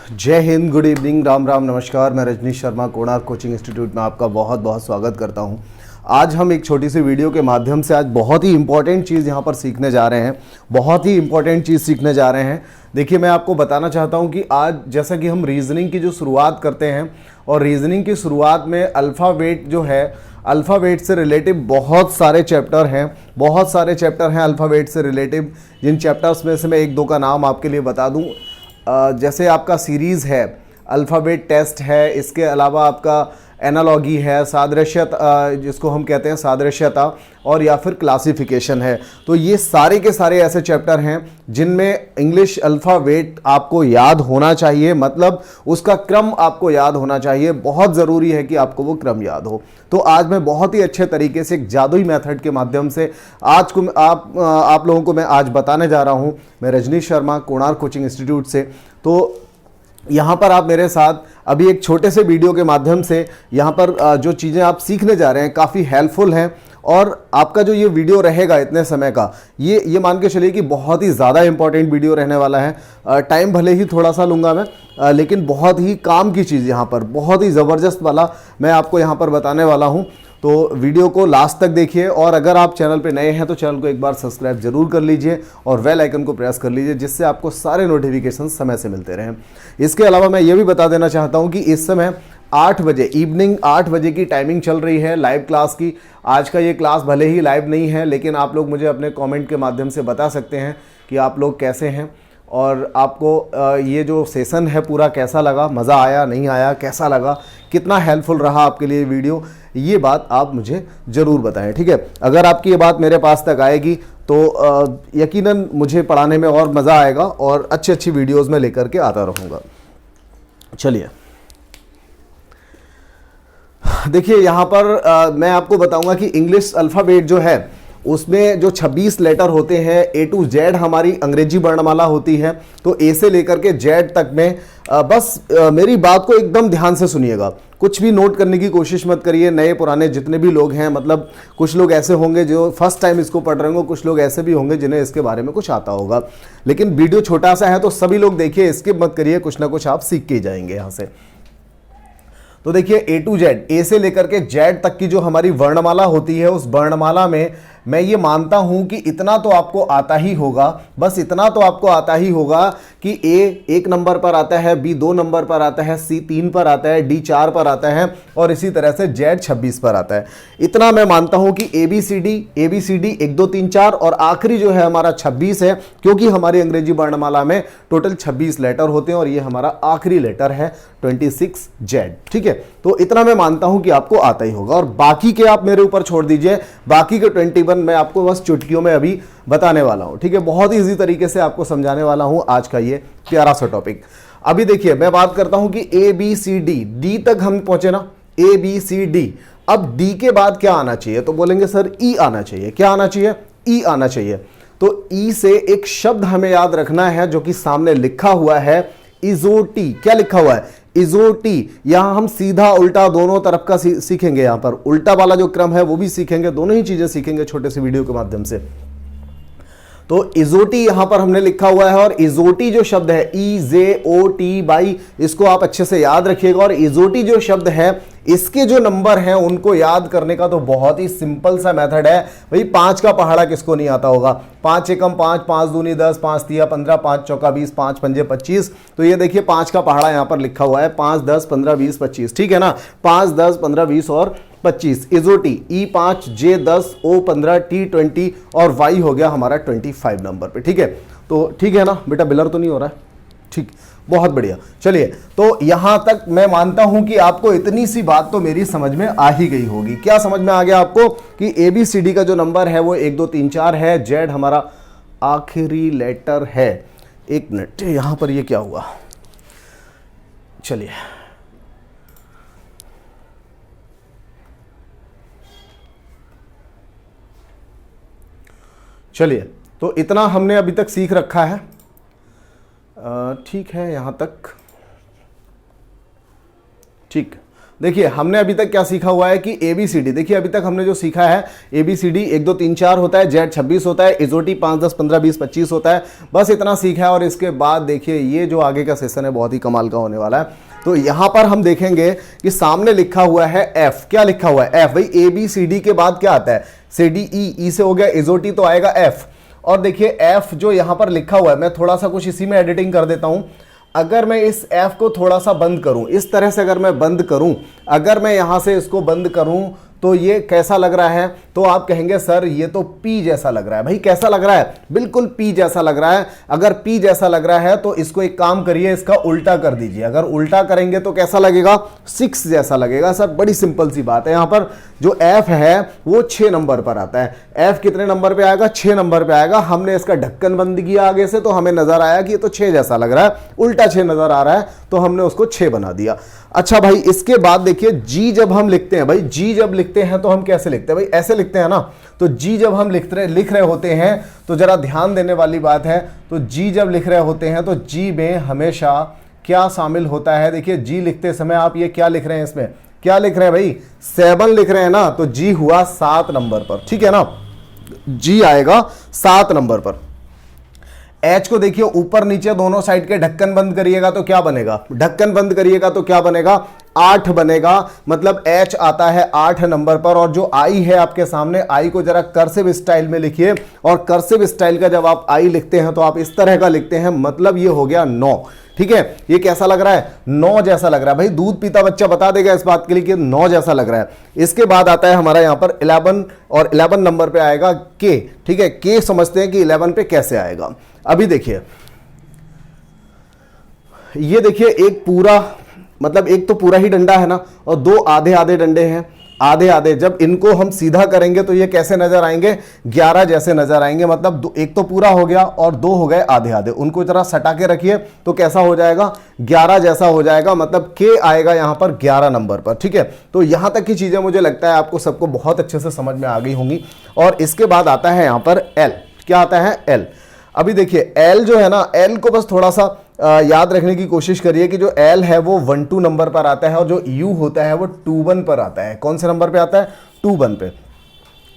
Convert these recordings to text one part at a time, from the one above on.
जय Hind, good evening, Ram Ram, नमस्कार। मैं रजनीश शर्मा कोणार्क कोचिंग इंस्टीट्यूट में आपका बहुत बहुत स्वागत करता हूं। आज हम एक छोटी सी वीडियो के माध्यम से आज बहुत ही इंपॉर्टेंट चीज़ यहां पर सीखने जा रहे हैं। बहुत ही इंपॉर्टेंट चीज़ सीखने जा रहे हैं। देखिए, मैं आपको बताना चाहता हूं कि आज जैसा कि हम रीजनिंग की जो शुरुआत करते हैं और रीजनिंग की शुरुआत में अल्फ़ाबेट जो है, अल्फ़ाबेट से रिलेटिव बहुत सारे चैप्टर हैं अल्फ़ाबेट से रिलेटिव। जिन चैप्टर्स में से मैं एक दो का नाम आपके लिए बता दूं। जैसे आपका सीरीज़ है, अल्फ़ाबेट टेस्ट है, इसके अलावा आपका एनालॉगी है, सादृश्यता जिसको हम कहते हैं सादृश्यता, और या फिर क्लासिफिकेशन है। तो ये सारे के सारे ऐसे चैप्टर हैं जिनमें इंग्लिश अल्फ़ाबेट आपको याद होना चाहिए, मतलब उसका क्रम आपको याद होना चाहिए। बहुत ज़रूरी है कि आपको वो क्रम याद हो। तो आज मैं बहुत ही अच्छे तरीके से एक जादुई मेथड के माध्यम से आज को आप लोगों को मैं आज बताने जा रहा हूँ। मैं रजनीश शर्मा कोणार्क कोचिंग इंस्टीट्यूट से। तो यहाँ पर आप मेरे साथ अभी एक छोटे से वीडियो के माध्यम से यहाँ पर जो चीज़ें आप सीखने जा रहे हैं काफ़ी हेल्पफुल हैं। और आपका जो ये वीडियो रहेगा इतने समय का, ये मान के चलिए कि बहुत ही ज़्यादा इंपॉर्टेंट वीडियो रहने वाला है। टाइम भले ही थोड़ा सा लूँगा मैं, लेकिन बहुत ही काम की चीज़ यहाँ पर, बहुत ही ज़बरदस्त वाला मैं आपको यहाँ पर बताने वाला हूँ। तो वीडियो को लास्ट तक देखिए, और अगर आप चैनल पे नए हैं तो चैनल को एक बार सब्सक्राइब जरूर कर लीजिए और बेल आइकन को प्रेस कर लीजिए, जिससे आपको सारे नोटिफिकेशन समय से मिलते रहें। इसके अलावा मैं ये भी बता देना चाहता हूँ कि इस समय 8 बजे, इवनिंग 8 बजे की टाइमिंग चल रही है लाइव क्लास की। आज का ये क्लास भले ही लाइव नहीं है, लेकिन आप लोग मुझे अपने कमेंट के माध्यम से बता सकते हैं कि आप लोग कैसे हैं और आपको ये जो सेशन है पूरा कैसा लगा, मज़ा आया नहीं आया, कैसा लगा, कितना हेल्पफुल रहा आपके लिए वीडियो, ये बात आप मुझे ज़रूर बताएं। ठीक है, अगर आपकी ये बात मेरे पास तक आएगी तो यकीनन मुझे पढ़ाने में और मज़ा आएगा और अच्छी अच्छी वीडियोज़ में लेकर के आता रहूँगा। चलिए देखिए, यहाँ पर मैं आपको बताऊंगा कि इंग्लिश अल्फ़ाबेट जो है उसमें जो 26 लेटर होते हैं, A to Z हमारी अंग्रेजी वर्णमाला होती है। तो A से लेकर के Z तक में बस मेरी बात को एकदम ध्यान से सुनिएगा, कुछ भी नोट करने की कोशिश मत करिए। नए पुराने जितने भी लोग हैं, मतलब कुछ लोग ऐसे होंगे जो फर्स्ट टाइम इसको पढ़ रहे होंगे, कुछ लोग ऐसे भी होंगे जिन्हें इसके बारे में कुछ आता होगा। लेकिन वीडियो छोटा सा है तो सभी लोग देखिए, स्किप मत करिए, कुछ ना कुछ आप सीख के ही जाएंगे यहाँ से। तो देखिए, A to Z, A से लेकर के Z तक की जो हमारी वर्णमाला होती है, उस वर्णमाला में मैं ये मानता हूं कि इतना तो आपको आता ही होगा, बस इतना तो आपको आता ही होगा कि A 1 नंबर पर आता है, B 2 नंबर पर आता है, C 3 पर आता है, D 4 पर आता है और इसी तरह से Z 26 पर आता है। इतना मैं मानता हूं कि ABCD 1 2 3 4 और आखिरी जो है हमारा 26 है, क्योंकि हमारी अंग्रेजी वर्णमाला में टोटल 26 लेटर होते हैं और ये हमारा आखिरी लेटर है 26Z। ठीक है, तो इतना मैं मानता हूं कि आपको आता ही होगा और बाकी के आप मेरे ऊपर छोड़ दीजिए। बाकी के 21 मैं आपको बस चुटकियों में अभी बताने वाला हूं। ठीक है, बहुत ही इजी तरीके से आपको समझाने वाला हूं आज का ये प्यारा सा टॉपिक। अभी देखिए, मैं बात करता हूं कि ABCD, D तक हम पहुंचे ना, ABCD। अब D के बाद क्या आना चाहिए? तो बोलेंगे सर E आना चाहिए। क्या आना चाहिए? E आना चाहिए। तो E से एक शब्द हमें याद रखना है जो कि सामने लिखा हुआ है, इजोटी। क्या लिखा हुआ है? इजोटी। यहां हम सीधा उल्टा दोनों तरफ का सीखेंगे। यहां पर उल्टा वाला जो क्रम है वो भी सीखेंगे, दोनों ही चीजें सीखेंगे छोटे से वीडियो के माध्यम से। तो इजोटी यहां पर हमने लिखा हुआ है और इजोटी जो शब्द है EJOTY, इसको आप अच्छे से याद रखिएगा। और इजोटी जो शब्द है, इसके जो नंबर हैं उनको याद करने का तो बहुत ही सिंपल सा मेथड है। भाई 5 का पहाड़ा किसको नहीं आता होगा? 5 एकम 5, 5 दूनी 10, 5 तिया 15, 5 चौका 20, 5 पंजे 25। तो ये देखिए 5 का पहाड़ा यहां पर लिखा हुआ है, 5 10 15 20 25। ठीक है ना, 5 10 15 20 और 25। इजोटी E5 J10 O15 T20 और Y हो गया हमारा 25 नंबर पे। ठीक है, तो ठीक है ना बेटा, बिलर तो नहीं हो रहा है? ठीक, बहुत बढ़िया। चलिए, तो यहां तक मैं मानता हूं कि आपको इतनी सी बात तो मेरी समझ में आ ही गई होगी। क्या समझ में आ गया आपको कि ABCD का जो नंबर है वो 1 2 3 4 है, Z हमारा आखिरी लेटर है। एक मिनट, यहां पर ये क्या हुआ? चलिए, चलिए, तो इतना हमने अभी तक सीख रखा है। ठीक है, यहां तक ठीक। देखिए हमने अभी तक क्या सीखा हुआ है कि ABCD, देखिए अभी तक हमने जो सीखा है ABCD 1 2 3 4 होता है, Z 26 होता है, इजोटी 5 10 15 20 25 होता है, बस इतना सीखा है। और इसके बाद देखिए ये जो आगे का सेशन है बहुत ही कमाल का होने वाला है। तो यहां पर हम देखेंगे कि सामने लिखा हुआ है F, क्या लिखा हुआ है F, भाई ABCD के बाद क्या आता है CD, E से हो गया इजोटी तो आएगा F। और देखिए F जो यहां पर लिखा हुआ है, मैं थोड़ा सा कुछ इसी में एडिटिंग कर देता हूं। अगर मैं इस F को थोड़ा सा बंद करूं, इस तरह से अगर मैं बंद करूं, अगर मैं यहां से इसको बंद करूं तो ये कैसा लग रहा है, तो आप कहेंगे सर ये तो P जैसा लग रहा है। भाई कैसा लग रहा है, बिल्कुल P जैसा लग रहा है। अगर P जैसा लग रहा है तो इसको एक काम करिए, इसका उल्टा कर दीजिए। अगर उल्टा करेंगे तो कैसा लगेगा, 6 जैसा लगेगा। सर बड़ी सिंपल सी बात है, यहां पर जो F है वो 6 नंबर पर आता है। F कितने नंबर पे आएगा, 6 नंबर पे आएगा। हमने इसका ढक्कन बंद किया आगे से तो हमें नजर आया कि ये तो 6 जैसा लग रहा है, उल्टा 6 नजर आ रहा है, तो हमने उसको 6 बना दिया। अच्छा भाई इसके बाद देखिए G जब हम लिखते हैं, भाई G जब लिखते हैं तो हम कैसे लिखते हैं, भाई ऐसे लिखते हैं ना। तो G जब हम लिख रहे होते हैं तो जरा ध्यान देने वाली बात है, तो G जब लिख रहे होते हैं तो G में हमेशा क्या शामिल होता है। देखिए G लिखते समय आप ये क्या लिख रहे हैं, इसमें क्या लिख रहे हैं भाई, 7 लिख रहे हैं ना, तो G हुआ 7 नंबर पर, ठीक है ना, G आएगा 7 नंबर पर। H को देखिए ऊपर नीचे दोनों साइड के ढक्कन बंद करिएगा तो क्या बनेगा, ढक्कन बंद करिएगा तो क्या बनेगा, 8 बनेगा। मतलब H आता है 8 नंबर पर। और जो I है आपके सामने, I को जरा कर्सिव स्टाइल में लिखिए। और कर्सिव स्टाइल का जब आप I लिखते हैं तो आप इस तरह का लिखते हैं, मतलब ये हो गया 9, ठीक है। ये कैसा लग रहा है, 9 जैसा लग रहा है। भाई दूध पीता बच्चा बता देगा इस बात के लिए कि 9 जैसा लग रहा है। इसके बाद आता है हमारा यहां पर 11, और 11 नंबर पे आएगा K, ठीक है। K समझते हैं कि 11 पे कैसे आएगा। अभी देखिए ये देखिए एक पूरा, मतलब एक तो पूरा ही डंडा है ना, और 2 आधे आधे डंडे हैं, आधे आधे। जब इनको हम सीधा करेंगे तो ये कैसे नजर आएंगे, 11 जैसे नजर आएंगे। मतलब एक तो पूरा हो गया और 2 हो गए आधे आधे। उनको जरा सटा के रखिए तो कैसा हो जाएगा, 11 जैसा हो जाएगा। मतलब K आएगा यहां पर 11 नंबर पर, ठीक है। तो यहां तक की चीजें मुझे लगता है आपको सबको बहुत अच्छे से समझ में आ गई होंगी। और इसके बाद आता है यहां पर L, क्या आता है L। अभी देखिए L जो है ना, L को बस थोड़ा सा याद रखने की कोशिश करिए कि जो L है वो 1 2 नंबर पर आता है, और जो U होता है वो 2 1 पर आता है। कौन से नंबर पे आता है, 2 1 पे।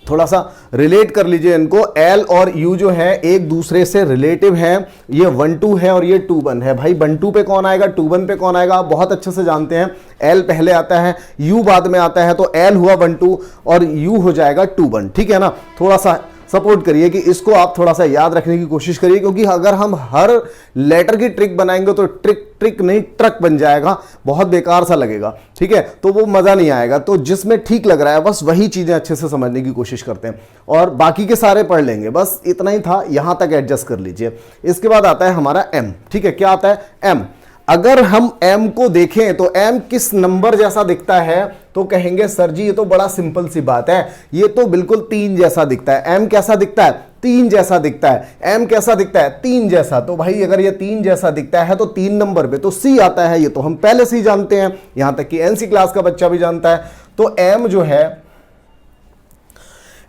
थोड़ा सा रिलेट कर लीजिए इनको। L और U जो है एक दूसरे से रिलेटिव हैं। ये 1 2 है और ये 2 1 है। भाई 1 2 पे कौन आएगा, 2 1 पे कौन आएगा, आप बहुत अच्छे से जानते हैं। L पहले आता है, U बाद में आता है, तो L हुआ 1 2 और U हो जाएगा 2 1, ठीक है ना। थोड़ा सा सपोर्ट करिए कि इसको आप थोड़ा सा याद रखने की कोशिश करिए, क्योंकि अगर हम हर लेटर की ट्रिक बनाएंगे तो ट्रिक नहीं ट्रक बन जाएगा, बहुत बेकार सा लगेगा, ठीक है। तो वो मजा नहीं आएगा। तो जिसमें ठीक लग रहा है बस वही चीजें अच्छे से समझने की कोशिश करते हैं, और बाकी के सारे पढ़ लेंगे। बस इतना ही था, यहां तक एडजस्ट कर लीजिए। इसके बाद आता है हमारा M, ठीक है। क्या आता है M। अगर हम M को देखें तो M किस नंबर जैसा दिखता है, तो कहेंगे सर जी ये तो बड़ा सिंपल सी बात है, ये तो बिल्कुल 3 जैसा दिखता है। M कैसा दिखता है, 3 जैसा दिखता है। M कैसा दिखता है, 3 जैसा। तो भाई अगर ये 3 जैसा दिखता है तो 3 नंबर पे तो C आता है, ये तो हम पहले से ही जानते हैं, यहां तक कि NC क्लास का बच्चा भी जानता है। तो M जो है,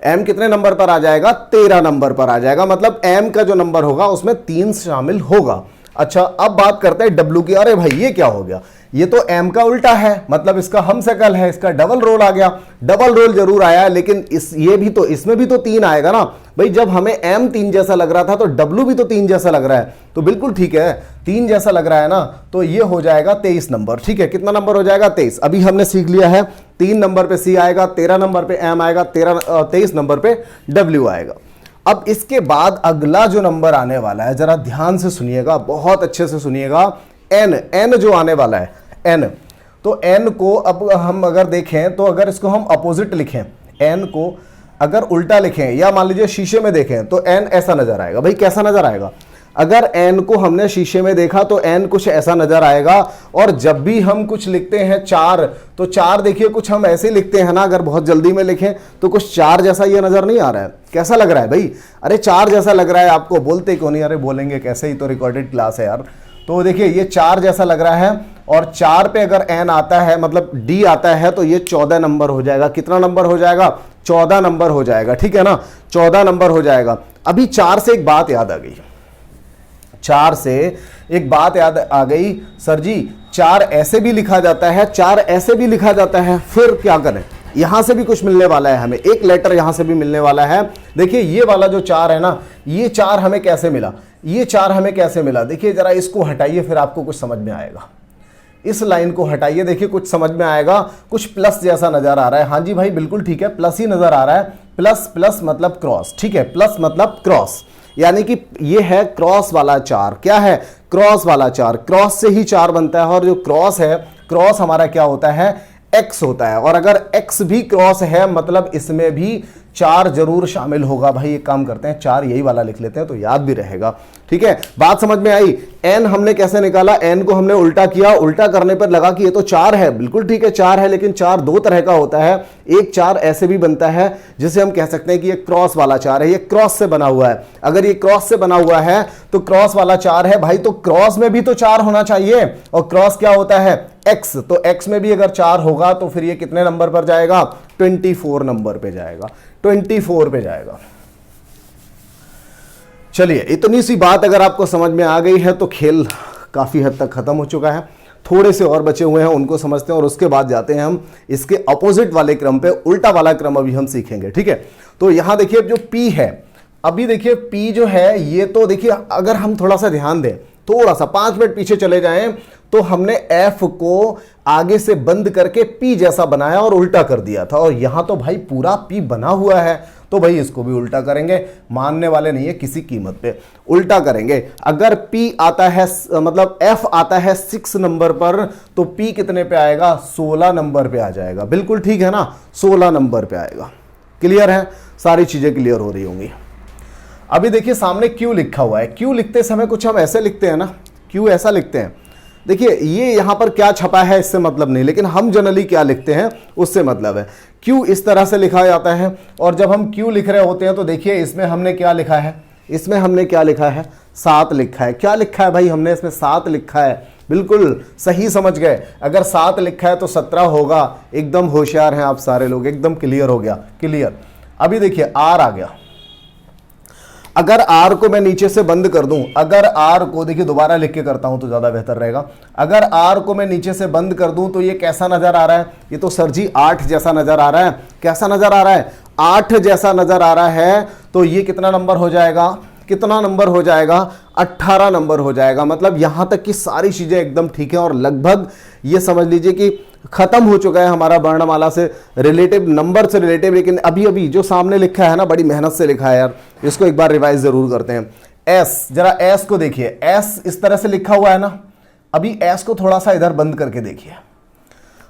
M कितने नंबर पर आ जाएगा, 13 नंबर पर आ जाएगा। मतलब M का जो नंबर होगा उसमें 3 शामिल होगा। अच्छा अब बात करते हैं W की। अरे भाई ये क्या हो गया, ये तो M का उल्टा है, मतलब इसका हम शकल है, इसका डबल रोल आ गया। डबल रोल जरूर आया, लेकिन ये भी तो, इसमें भी तो 3 आएगा ना भाई। जब हमें M 3 जैसा लग रहा था तो W भी तो 3 जैसा लग रहा है, तो बिल्कुल ठीक है, 3 जैसा लग रहा है ना, तो ये हो जाएगा 23 नंबर, ठीक है। कितना नंबर हो जाएगा, 23। अभी हमने सीख लिया है 3 नंबर पे C आएगा, 13 नंबर पे M आएगा, 23 नंबर पे W आएगा। अब इसके बाद अगला जो नंबर आने वाला है, जरा ध्यान से सुनिएगा, बहुत अच्छे से सुनिएगा। N जो आने वाला है, N। तो N को अब हम अगर देखें तो अगर इसको हम अपोजिट लिखें, N को अगर उल्टा लिखें या मान लीजिए शीशे में देखें तो N ऐसा नजर आएगा। भाई कैसा नजर आएगा, अगर N को हमने शीशे में देखा तो N कुछ ऐसा नजर आएगा। और जब भी हम कुछ लिखते हैं 4, तो 4 देखिए कुछ हम ऐसे लिखते हैं ना, अगर बहुत जल्दी में लिखें तो कुछ 4 जैसा ये नजर नहीं आ रहा है। कैसा लग रहा है भाई, अरे 4 जैसा लग रहा है आपको, बोलते क्यों नहीं, अरे बोलेंगे कैसे, ही तो रिकॉर्डेड क्लास है यार। तो देखिए ये 4 जैसा लग रहा है, और 4 पे अगर N आता है, मतलब D आता है, तो ये 14 नंबर हो जाएगा। कितना नंबर हो जाएगा, 14 नंबर हो जाएगा, ठीक है ना, 14 नंबर हो जाएगा। अभी 4 से एक बात याद आ गई, 4 से एक बात याद आ गई, सर जी 4 ऐसे भी लिखा जाता है, 4 ऐसे भी लिखा जाता है, फिर क्या करें? यहां से भी कुछ मिलने वाला है हमें, एक लेटर यहां से भी मिलने वाला है। देखिए ये वाला जो 4 है ना, ये 4 हमें कैसे मिला, ये 4 हमें कैसे मिला? देखिए जरा इसको हटाइए, फिर आपको कुछ समझ में आएगा। इस लाइन को हटाइए, देखिए कुछ समझ में आएगा, कुछ प्लस जैसा नजर आ रहा है। हाँ जी भाई बिल्कुल ठीक है, प्लस ही नजर आ रहा है। प्लस प्लस मतलब क्रॉस, ठीक है, प्लस मतलब क्रॉस, यानी कि ये है क्रॉस वाला 4। क्या है? क्रॉस वाला 4। क्रॉस से ही 4 बनता है, और जो क्रॉस है, क्रॉस हमारा क्या होता है? x होता है। और अगर x भी क्रॉस है मतलब इसमें भी 4 जरूर शामिल होगा। भाई एक काम करते हैं, 4 यही वाला लिख लेते हैं तो याद भी रहेगा। ठीक है, बात समझ में आई? n हमने कैसे निकाला? n को हमने उल्टा किया, उल्टा करने पर लगा कि ये तो 4 है। बिल्कुल ठीक है 4 है, लेकिन 4 दो तरह का होता है। एक 4 ऐसे भी बनता है जिसे हम कह सकते हैं कि ये क्रॉस वाला 4 है, ये क्रॉस से बना हुआ है। अगर ये क्रॉस से बना हुआ है तो क्रॉस वाला 4 है भाई, तो क्रॉस में भी तो 4 होना चाहिए। और क्रॉस क्या होता है? x, तो x में भी अगर 4 होगा तो फिर ये कितने नंबर पर जाएगा? 24 नंबर पे जाएगा, 24 पे जाएगा। चलिए इतनी सी बात अगर आपको समझ में आ गई है तो खेल काफी हद तक खत्म हो चुका है। थोड़े से और बचे हुए हैं, उनको समझते हैं और उसके बाद जाते हैं हम इसके अपोजिट वाले क्रम पे। उल्टा वाला क्रम अभी हम सीखेंगे। ठीक है, तो यहां देखिए जो P है, अभी देखिए P जो है ये तो देखिए, अगर हम थोड़ा सा ध्यान दें, थोड़ा सा 5 मिनट पीछे चले जाएं, तो हमने F को आगे से बंद करके P जैसा बनाया और उल्टा कर दिया था। और यहां तो भाई पूरा P बना हुआ है, तो भाई इसको भी उल्टा करेंगे, मानने वाले नहीं है किसी कीमत पे, उल्टा करेंगे। अगर P आता है, मतलब F आता है 6 नंबर पर, तो P कितने पे आएगा? 16 नंबर पे आ जाएगा। बिल्कुल ठीक है ना, 16 नंबर पे आएगा। क्लियर है? सारी चीजें क्लियर हो रही होंगी। अभी देखिए सामने Q लिखा हुआ है। Q लिखते समय कुछ हम ऐसे लिखते हैं ना, Q ऐसा लिखते हैं। देखिए ये यहां पर क्या छपा है इससे मतलब नहीं, लेकिन हम जनरली क्या लिखते हैं उससे मतलब है। Q इस तरह से लिखा जाता है, और जब हम Q लिख रहे होते हैं तो देखिए इसमें हमने क्या लिखा है? इसमें हमने क्या लिखा है? 7 लिखा है। क्या लिखा है भाई? हमने इसमें 7 लिखा है। बिल्कुल सही समझ गए। अगर 7 लिखा है तो 17 होगा। एकदम होशियार हैं आप सारे लोग, एकदम क्लियर हो गया, क्लियर। अभी देखिए R आ गया। अगर R को मैं नीचे से बंद कर दूं, अगर R को, देखिए दोबारा लिख के करता हूं तो ज्यादा बेहतर रहेगा। अगर R को मैं नीचे से बंद कर दूं तो ये कैसा नजर आ रहा है? ये तो सर जी 8 जैसा नजर आ रहा है। कैसा नजर आ रहा है? 8 जैसा नजर आ रहा है। तो ये कितना नंबर हो जाएगा? कितना नंबर हो जाएगा? 18 नंबर हो जाएगा। मतलब यहां तक की सारी चीजें एकदम ठीक है, और लगभग ये समझ लीजिए कि खत्म हो चुका है हमारा वर्णमाला से रिलेटिव, नंबर से रिलेटिव। लेकिन अभी अभी जो सामने लिखा है ना, बड़ी मेहनत से लिखा है यार, इसको एक बार रिवाइज जरूर करते हैं। S, जरा S को देखिए, S इस तरह से लिखा हुआ है ना। अभी S को थोड़ा सा इधर बंद करके देखिए।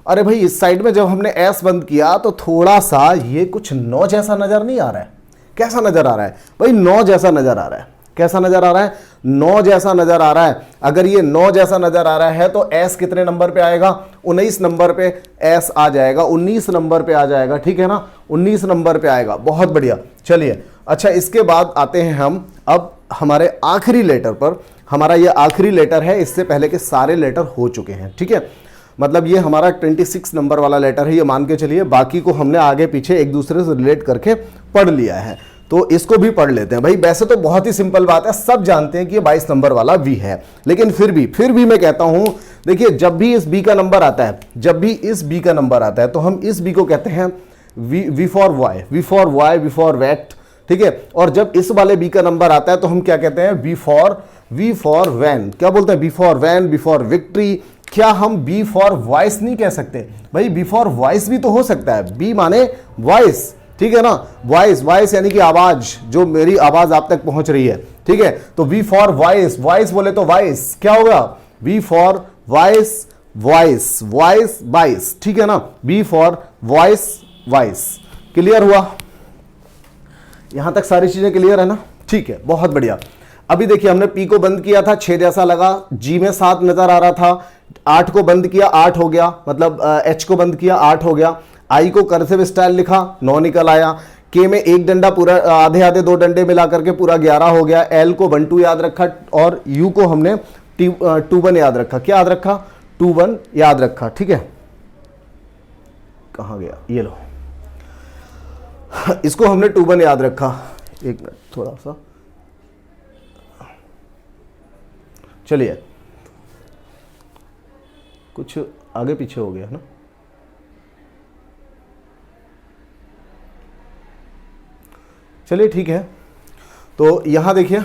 अरे भाई इस साइड में जब हमने S बंद किया तो थोड़ा सा ये कुछ 9 जैसा नजर नहीं आ रहा है? कैसा नजर आ रहा है भाई? 9 जैसा नजर आ रहा है। कैसा नजर आ रहा है? 9 जैसा नजर आ रहा है। अगर ये 9 जैसा नजर आ रहा है तो S कितने नंबर पे आएगा? 19 नंबर पे S आ जाएगा, 19 नंबर पे आ जाएगा। ठीक है ना, 19 नंबर पे आएगा। बहुत बढ़िया। चलिए अच्छा, इसके बाद आते हैं हम अब हमारे आखिरी लेटर पर। हमारा ये आखिरी लेटर है, इससे पहले के सारे लेटर हो चुके हैं। ठीक है, मतलब ये हमारा 26 नंबर वाला लेटर है, ये मान के चलिए। बाकी को हमने आगे पीछे एक दूसरे से रिलेट करके पढ़ लिया है, तो इसको भी पढ़ लेते हैं भाई। वैसे तो बहुत ही सिंपल बात है, सब जानते हैं कि ये 22 नंबर वाला V है, लेकिन फिर भी मैं कहता हूं, देखिए जब भी इस B का नंबर आता है, जब भी इस B का नंबर आता है तो हम इस B को कहते हैं V for why, V for why, V for vat. ठीक है, और जब इस वाले B का नंबर आता है तो हम क्या कहते हैं? V for van. क्या बोलते हैं? V for van, V for victory. क्या हम B फॉर वॉइस नहीं कह सकते? भाई B फॉर वॉइस भी तो हो सकता है। B माने वॉइस, ठीक है ना, वॉइस, वॉइस यानी कि आवाज, जो मेरी आवाज आप तक पहुंच रही है। ठीक है, तो V फॉर वॉइस, वॉइस बोले तो वॉइस क्या होगा? V for voice, voice, voice 22। ठीक है ना, V for voice, voice. Clear हुआ? यहां तक सारी चीजें क्लियर है ना? ठीक है, बहुत बढ़िया। अभी देखिए हमने P को बंद किया था, 6 जैसा लगा। G में 7 नजर आ रहा था, 8 को बंद किया, 8 हो गया। मतलब H को बंद किया, 8 हो गया। I को कर्सिव स्टाइल लिखा, 9 निकल आया। K में एक डंडा पूरा, आधे आधे 2 डंडे मिला करके पूरा 11 हो गया। L को 1 2 याद रखा, और U को हमने 2 1 याद रखा। क्या याद रखा? 2 1 याद रखा। ठीक है, कहां गया? ये लो, इसको हमने 2 1 याद रखा। एक मिनट, थोड़ा सा चलिए, कुछ आगे पीछे हो गया ना। चलिए ठीक है, तो यहां देखिए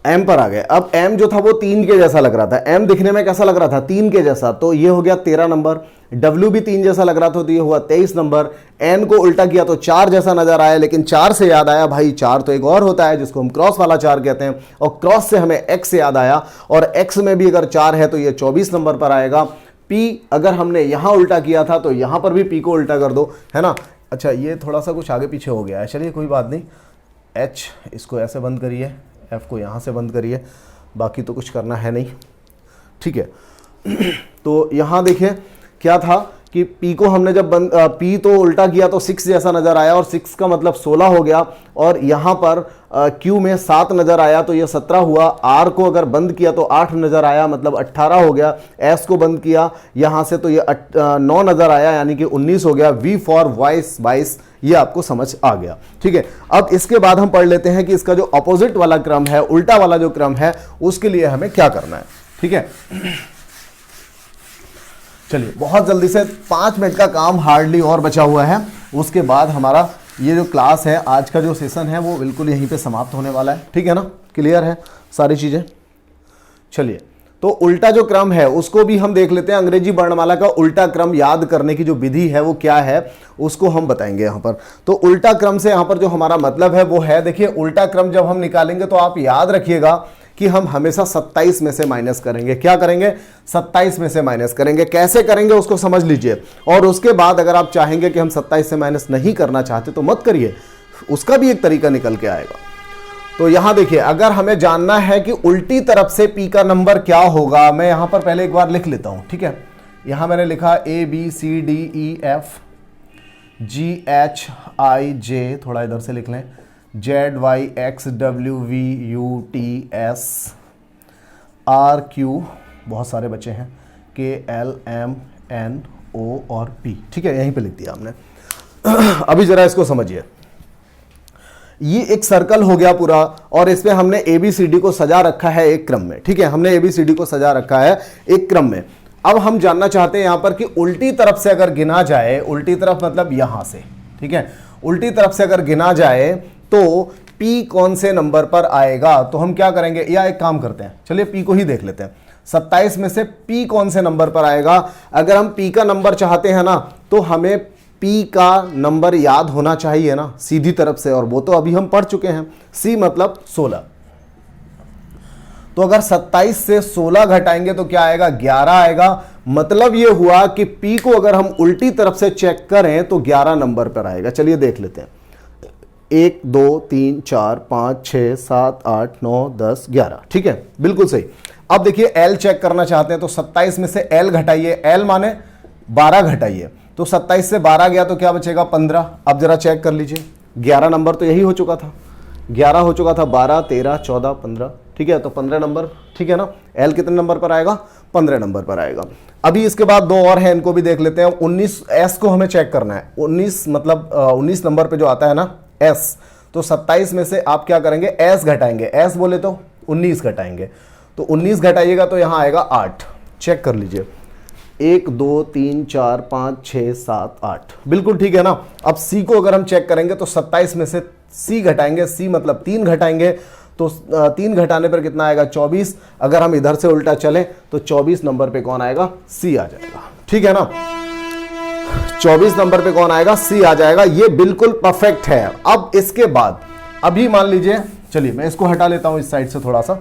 m पर आ गए। अब m जो था वो 3 के जैसा लग रहा था। m दिखने में कैसा लग रहा था? 3 के जैसा, तो ये हो गया 13 नंबर। w भी 3 जैसा लग रहा था, तो ये हुआ 23 नंबर। n को उल्टा किया तो 4 जैसा नजर आया, लेकिन 4 से याद आया भाई 4 तो एक और होता है जिसको हम क्रॉस वाला 4 कहते हैं, और क्रॉस से हमें x याद आया, और x में भी अगर 4 है तो ये 24 नंबर पर आएगा। p अगर हमने यहां उल्टा किया था तो यहां पर भी p को उल्टा कर दो, है ना। अच्छा, ये थोड़ा सा कुछ आगे पीछे हो गया है, चलिए कोई बात नहीं। h इसको ऐसे बंद करिए, f को यहाँ से बंद करिए, बाकी तो कुछ करना है नहीं, ठीक है। तो यहाँ देखिए क्या था कि p को हमने जब p तो उल्टा किया तो 6 जैसा नज़र आया, और 6 का मतलब 16 हो गया, और यहाँ पर q में 7 नज़र आया तो ये 17 हुआ। r को अगर बंद किया तो 8 नज़र आया, मतलब 18 हो गया। s को बंद किया यहाँ से तो ये 9 नज़र आया, यानी कि 19 हो गया। v फॉर वॉइस 22, ये आपको समझ आ गया, ठीक है। अब इसके बाद हम पढ़ लेते हैं कि इसका जो अपोजिट वाला क्रम है, उल्टा वाला जो क्रम है, उसके लिए हमें क्या करना है, ठीक है। चलिए बहुत जल्दी से 5 मिनट का काम हार्डली और बचा हुआ है, उसके बाद हमारा ये जो क्लास है, आज का जो सेशन है, वो बिल्कुल यहीं पे समाप्त होने वाला है, ठीक है ना। क्लियर है सारी चीज़ें। चलिए, तो उल्टा जो क्रम है उसको भी हम देख लेते हैं। अंग्रेजी वर्णमाला का उल्टा क्रम याद करने की जो विधि है वो क्या है, उसको हम बताएंगे यहाँ पर। तो उल्टा क्रम से यहाँ पर जो हमारा मतलब है वो है, देखिए उल्टा क्रम जब हम निकालेंगे तो आप याद रखिएगा कि हम हमेशा 27 में से माइनस करेंगे। क्या करेंगे? 27 में से माइनस करेंगे। कैसे करेंगे उसको समझ लीजिए, और उसके बाद अगर आप चाहेंगे कि हम 27 से माइनस नहीं करना चाहते तो मत करिए, उसका भी एक तरीका निकल के आएगा। तो यहां देखिए, अगर हमें जानना है कि उल्टी तरफ से पी का नंबर क्या होगा, मैं यहां पर पहले एक बार लिख लेता हूं, ठीक है। यहां मैंने लिखा ABCDEF GHIJ, थोड़ा इधर से लिख लें, ZYXWVUTS RQ, बहुत सारे बच्चे हैं, KLMNO और P, ठीक है, यहीं पे लिख दिया हमने। अभी जरा इसको समझिए, ये एक सर्कल हो गया पूरा, और इसमें हमने ABCD को सजा रखा है एक क्रम में, ठीक है। हमने ABCD को सजा रखा है एक क्रम में। अब हम जानना चाहते हैं यहां पर कि उल्टी तरफ से अगर गिना जाए, उल्टी तरफ मतलब यहां से, ठीक है, उल्टी तरफ से अगर गिना जाए तो P कौन से नंबर पर आएगा। तो हम क्या करेंगे, या एक काम करते हैं, चलिए P को ही देख लेते हैं। 27 में से P कौन से नंबर पर आएगा। अगर हम P का नंबर चाहते हैं ना, तो हमें P का नंबर याद होना चाहिए ना सीधी तरफ से, और वो तो अभी हम पढ़ चुके हैं। C मतलब 16, तो अगर 27 से 16 घटाएंगे तो क्या आएगा, 11 आएगा। मतलब ये हुआ कि P को अगर हम उल्टी तरफ से चेक करें तो 11 नंबर पर आएगा। चलिए देख लेते हैं, 1 2 3 4 5 6 7 8 9 10 11, ठीक है, बिल्कुल सही। अब देखिए L चेक करना चाहते हैं, तो 27 में से L घटाइए, L माने 12 घटाइए, तो 27 से 12 गया तो क्या बचेगा, 15। अब जरा चेक कर लीजिए, 11 नंबर तो यही हो चुका था, 11 हो चुका था, 12 13 14 15, ठीक है, तो 15 नंबर, ठीक है ना। L कितने नंबर पर आएगा, 15 नंबर पर आएगा। अभी इसके बाद दो और हैं, इनको भी देख लेते हैं। 19 S को हमें चेक करना है, 19 मतलब 19 नंबर पे जो आता है ना S, तो 27 में से आप क्या करेंगे, S घटाएंगे, S बोले तो 19 घटाएंगे, तो 19 घटाइएगा तो यहां आएगा 8। चेक कर लीजिए, 1 2 3 4 5 6 7 8, बिल्कुल ठीक है ना। अब C को अगर हम चेक करेंगे तो 27 में से C घटाएंगे, C मतलब 3 घटाएंगे, तो 3 घटाने पर कितना आएगा, 24। अगर हम इधर से उल्टा चलें तो 24 नंबर पे कौन आएगा, C आ जाएगा, ठीक है ना। 24 नंबर पे कौन आएगा, C आ जाएगा। ये बिल्कुल परफेक्ट है। अब इसके बाद अभी मान लीजिए, चलिए मैं इसको हटा लेता हूं इस साइड से थोड़ा सा।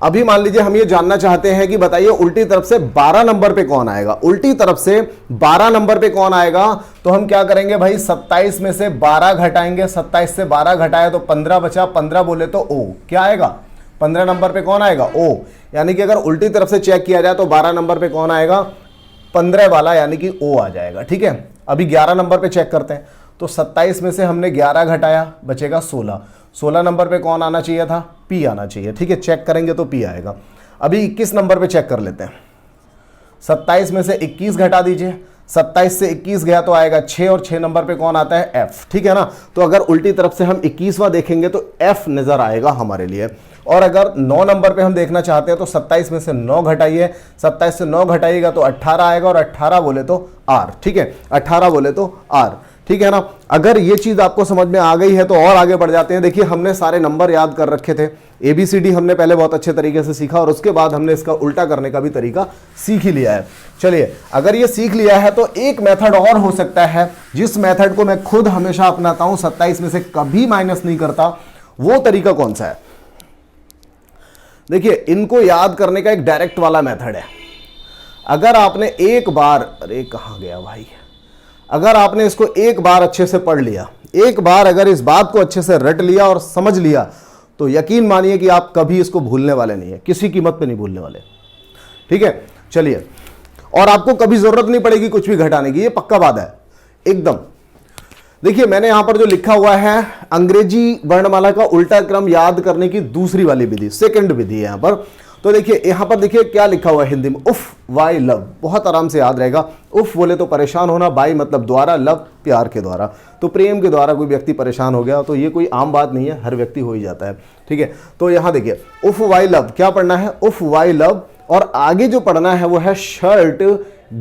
अभी मान लीजिए हम ये जानना चाहते हैं कि बताइए उल्टी तरफ से 12 नंबर पे कौन आएगा। उल्टी तरफ से 12 नंबर पे कौन आएगा, तो हम क्या करेंगे भाई, 27 में से 12 घटाएंगे, 27 से 12 घटाया तो 15 बचा, 15 बोले तो O क्या आएगा, 15 नंबर पे कौन आएगा, O। यानी कि अगर उल्टी तरफ से चेक किया जाए तो 12 नंबर पे कौन आएगा, 15 वाला, यानी कि O आ जाएगा, ठीक है। अभी 11 नंबर पे चेक करते हैं, तो 27 में से हमने 11 घटाया, बचेगा 16। 16 नंबर पे कौन आना चाहिए था, P आना चाहिए, ठीक है। चेक करेंगे तो P आएगा। अभी 21 नंबर पे चेक कर लेते हैं, 27 में से 21 घटा दीजिए, 27 से 21 गया तो आएगा 6, और 6 नंबर पे कौन आता है, F, ठीक है ना। तो अगर उल्टी तरफ से हम 21वां देखेंगे तो F नजर आएगा हमारे लिए। और अगर 9 नंबर पे हम देखना चाहते हैं तो 27 में से 9 घटाइए, 27 से 9 घटाइएगा तो 18 आएगा, और 18 बोले तो आर, ठीक है, 18 बोले तो आर, ठीक है ना। अगर ये चीज आपको समझ में आ गई है तो और आगे बढ़ जाते हैं। देखिए हमने सारे नंबर याद कर रखे थे, ABCD हमने पहले बहुत अच्छे तरीके से सीखा और उसके बाद हमने इसका उल्टा करने का भी तरीका सीख ही लिया है। चलिए अगर ये सीख लिया है तो एक मेथड और हो सकता है जिस मेथड को मैं खुद हमेशा अपनाता हूं, 27 में से कभी माइनस नहीं करता। वो तरीका कौन सा है? देखिए इनको याद करने का एक डायरेक्ट वाला मेथड है। अगर आपने एक बार, अरे कहां गया भाई, अगर आपने इसको एक बार अच्छे से पढ़ लिया, एक बार अगर इस बात को अच्छे से रट लिया और समझ लिया, तो यकीन मानिए कि आप कभी इसको भूलने वाले नहीं है, किसी कीमत पे नहीं भूलने वाले, ठीक है। चलिए, और आपको कभी जरूरत नहीं पड़ेगी कुछ भी घटाने की, ये पक्का बात है एकदम। देखिए मैंने यहां पर जो लिखा हुआ है, अंग्रेजी वर्णमाला का उल्टा क्रम याद करने की दूसरी वाली विधि, सेकंड विधि है यहां पर। तो देखिए यहां पर देखिए क्या लिखा हुआ है हिंदी में, उफ वाई लव, बहुत आराम से याद रहेगा। उफ बोले तो परेशान होना, बाई मतलब द्वारा, लव प्यार के द्वारा, तो प्रेम के द्वारा कोई व्यक्ति परेशान हो गया तो ये कोई आम बात नहीं है, हर व्यक्ति हो ही जाता है, ठीक है। तो यहां देखिए उफ वाई लव, क्या पढ़ना है? उफ वाई लव, और आगे जो पढ़ना है वो है शर्ट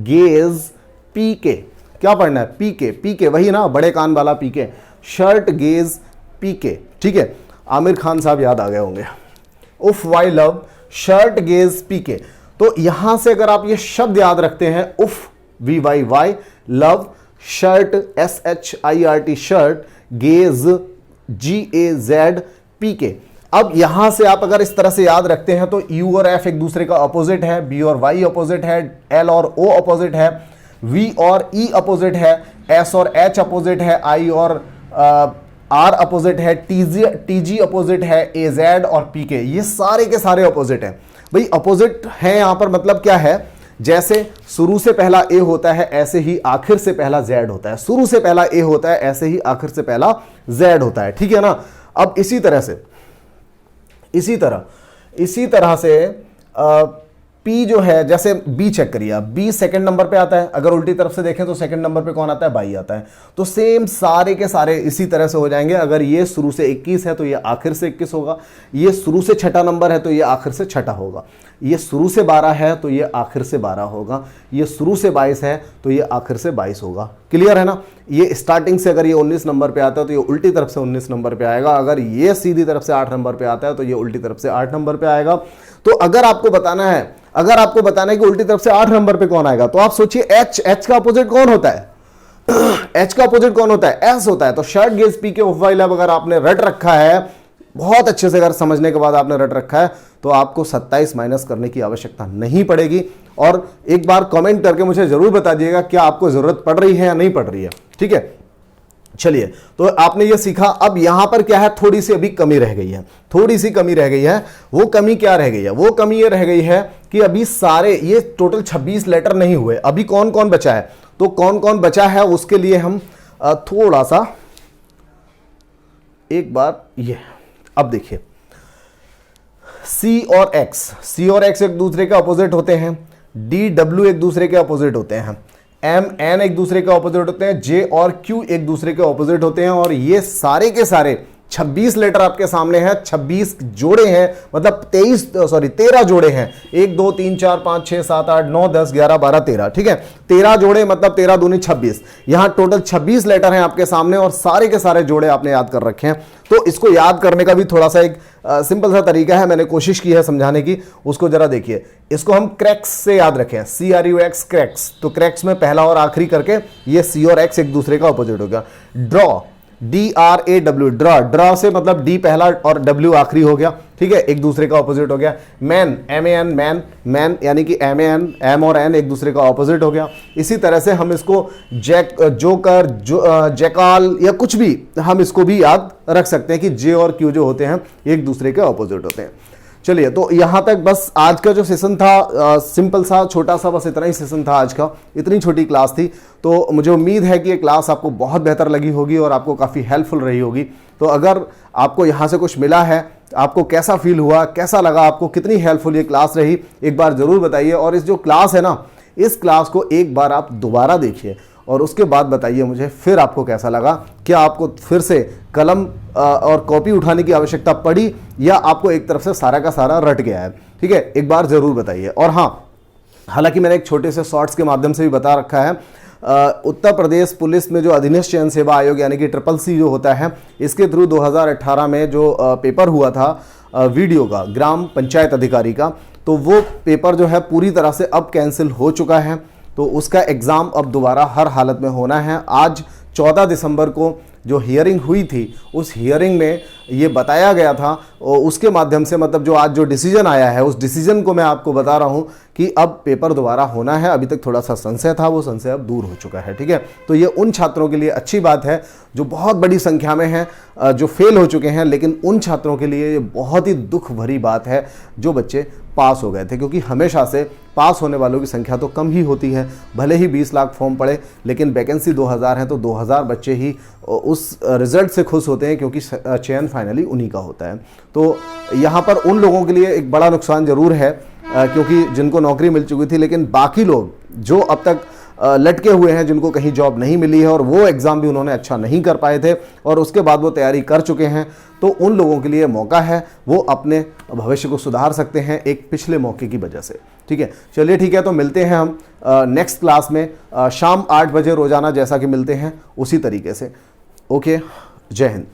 गेज पी के। क्या पढ़ना है? पी के, पी के, वही ना बड़े कान वाला पी के, शर्ट गेज पी के, ठीक है। आमिर खान साहब याद आ गए होंगे। उफ वाई लव, शर्ट गेज पी के। तो यहां से अगर आप ये शब्द याद रखते हैं, उफ VYY, love shirt SHIRT shirt, gauge GAZ P के। अब यहां से आप अगर इस तरह से याद रखते हैं तो U और F एक दूसरे का अपोजिट है, B और Y अपोजिट है, L और O अपोजिट है, V और E अपोजिट है, S और H अपोजिट है, I और R अपोजिट है, TG अपोजिट है, AZ और PK, ये सारे के सारे अपोजिट हैं। भाई अपोजिट है यहां पर मतलब क्या है? जैसे शुरू से पहला A होता है ऐसे ही आखिर से पहला Z होता है, शुरू से पहला A होता है ऐसे ही आखिर से पहला Z होता है, ठीक है ना। अब इसी तरह से P जो है, जैसे B चेक करिए आप, B सेकंड नंबर पे आता है, अगर उल्टी तरफ से देखें तो सेकंड नंबर पे कौन आता है? बाई आता है। तो सेम सारे के सारे इसी तरह से हो जाएंगे। अगर ये शुरू से 21 है तो ये आखिर से 21 होगा, ये शुरू से छठा नंबर है तो ये आखिर से छठा होगा, ये शुरू से 12 है तो ये आखिर से 12 होगा, ये शुरू से 22 है तो ये आखिर से 22 होगा। क्लियर है ना। ये स्टार्टिंग से अगर ये 19 नंबर पे आता है तो ये उल्टी तरफ से 19 नंबर पे आएगा, अगर ये सीधी तरफ से 8 नंबर पे आता है तो ये उल्टी तरफ से 8 नंबर पे आएगा। तो अगर आपको बताना है कि उल्टी तरफ से 8 नंबर पे कौन आएगा, तो आप सोचिए H का अपोजिट कौन होता है? H का अपोजिट कौन होता है? S होता है। तो शर्ट गेज पी के उफ वाई लव अगर आपने रट रखा है, बहुत अच्छे से अगर समझने के बाद आपने रट रखा है, तो आपको 27 माइनस करने की आवश्यकता नहीं पड़ेगी। और एक बार कमेंट करके मुझे जरूर बता दीजिएगा क्या आपको जरूरत पड़ रही है या नहीं पड़ रही है, ठीक है। चलिए, तो आपने ये सीखा। अब यहां पर क्या है, थोड़ी सी अभी कमी रह गई है, थोड़ी सी कमी रह गई है। वो कमी क्या रह गई है? वो कमी ये रह गई है कि अभी सारे ये टोटल 26 लेटर नहीं हुए, अभी कौन कौन बचा है। तो कौन कौन बचा है उसके लिए हम थोड़ा सा एक बार ये, अब देखिए C और X एक दूसरे के अपोजिट होते हैं, DW एक दूसरे के अपोजिट होते हैं, MN एक दूसरे के ऑपोजिट होते हैं, J और Q एक दूसरे के ऑपोजिट होते हैं। और ये सारे के सारे 26 लेटर आपके सामने हैं, 26 जोड़े हैं, मतलब 13 जोड़े हैं। 1 2 3 4 5 6 7 8 9 10 11 12 13, ठीक है। 13 जोड़े मतलब 13 दूनी 26। यहां टोटल 26 लेटर हैं आपके सामने और सारे के सारे जोड़े आपने याद कर रखे हैं। तो इसको याद करने का भी थोड़ा सा एक सिंपल सा तरीका है, मैंने कोशिश की है समझाने की, उसको जरा देखिए। इसको हम क्रैक्स से याद रखें, CRUX क्रैक्स। तो क्रैक्स में पहला और आखिरी करके ये C और X एक दूसरे का ऑपोजिट हो गया। ड्रॉ, DRAW, ड्रॉ से मतलब D पहला और W आखिरी हो गया, ठीक है, एक दूसरे का ऑपोजिट हो गया। मैन, MAN, मैन यानी कि MAN, M और N एक दूसरे का ऑपोजिट हो गया। इसी तरह से हम इसको जोकर, जैकाल या कुछ भी हम इसको भी याद रख सकते हैं कि J और Q जो होते हैं एक दूसरे के ऑपोजिट होते हैं। चलिए, तो यहां तक बस आज का जो सेशन था, सिंपल सा छोटा सा, बस इतना ही सेशन था आज का, इतनी छोटी क्लास थी। तो मुझे उम्मीद है कि ये क्लास आपको बहुत बेहतर लगी होगी और आपको काफ़ी हेल्पफुल रही होगी। तो अगर आपको यहाँ से कुछ मिला है, आपको कैसा फील हुआ, कैसा लगा आपको, कितनी हेल्पफुल ये क्लास रही, एक बार ज़रूर बताइए। और इस जो क्लास है ना, इस क्लास को एक बार आप दोबारा देखिए और उसके बाद बताइए मुझे फिर आपको कैसा लगा। क्या आपको फिर से कलम और कॉपी उठाने की आवश्यकता पड़ी या आपको एक तरफ से सारा का सारा रट गया है? ठीक है, एक बार ज़रूर बताइए। और हाँ, हालांकि मैंने एक छोटे से शॉर्ट्स के माध्यम से भी बता रखा है, उत्तर प्रदेश पुलिस में जो अधीनस्थ चयन सेवा आयोग यानी कि CCC जो होता है, इसके थ्रू 2018 में जो पेपर हुआ था वीडियो का, ग्राम पंचायत अधिकारी का, तो वो पेपर जो है पूरी तरह से अब कैंसिल हो चुका है। तो उसका एग्ज़ाम अब दोबारा हर हालत में होना है। आज 14 दिसंबर को जो हियरिंग हुई थी, उस हियरिंग में ये बताया गया था और उसके माध्यम से मतलब जो आज जो डिसीजन आया है, उस डिसीजन को मैं आपको बता रहा हूँ कि अब पेपर दोबारा होना है। अभी तक थोड़ा सा संशय था, वो संशय अब दूर हो चुका है। ठीक है, तो ये उन छात्रों के लिए अच्छी बात है जो बहुत बड़ी संख्या में हैं, जो फेल हो चुके हैं, लेकिन उन छात्रों के लिए ये बहुत ही दुख भरी बात है जो बच्चे पास हो गए थे, क्योंकि हमेशा से पास होने वालों की संख्या तो कम ही होती है। भले ही 20 लाख फॉर्म पड़े, लेकिन वैकेंसी 2000 है, तो 2000 बच्चे ही उस रिजल्ट से खुश होते हैं, क्योंकि चयन फाइनली उन्हीं का होता है। तो यहाँ पर उन लोगों के लिए एक बड़ा नुकसान जरूर है, क्योंकि जिनको नौकरी मिल चुकी थी, लेकिन बाकी लोग जो अब तक लटके हुए हैं, जिनको कहीं जॉब नहीं मिली है और वो एग्ज़ाम भी उन्होंने अच्छा नहीं कर पाए थे और उसके बाद वो तैयारी कर चुके हैं, तो उन लोगों के लिए मौका है, वो अपने भविष्य को सुधार सकते हैं एक पिछले मौके की वजह से। ठीक है, चलिए ठीक है, तो मिलते हैं हम नेक्स्ट क्लास में शाम 8 बजे रोजाना, जैसा कि मिलते हैं उसी तरीके से। ओके, जय हिंद।